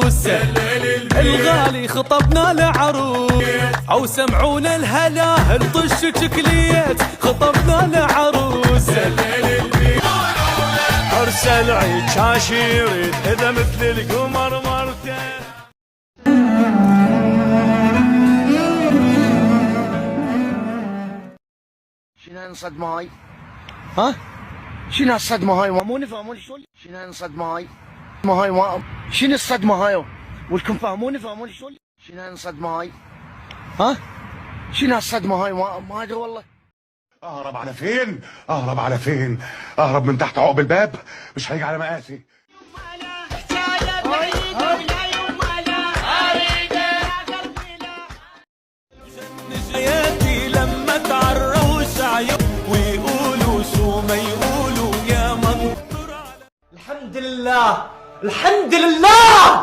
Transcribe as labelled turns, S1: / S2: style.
S1: العروس الغالي خطبنا لعروس او سمعونا الهلا الطش شكليت خطبنا لعروس
S2: عرس العيد شاشيريد اذا مثل القمر مرته.
S3: شنو هالصدمة هاي؟
S1: ها
S3: شنو هالصدمة هاي؟ مو نفهمون شلون؟ شنو هالصدمة هاي؟ ما هاي ما شنو الصدمة هاي؟ ولكم فهمون شلون؟ شنو هالصدمة هاي؟
S1: ها
S3: شنو هالصدمة هاي؟ ما ادري والله.
S4: اهرب على فين؟ اهرب على فين؟ اهرب من تحت عقب الباب، مش هيجي على مقاسي.
S1: حياتي لما تعرفوش عيون ويقولوا شو ما يقولوا يا منطر.
S5: الحمد لله الحمد لله.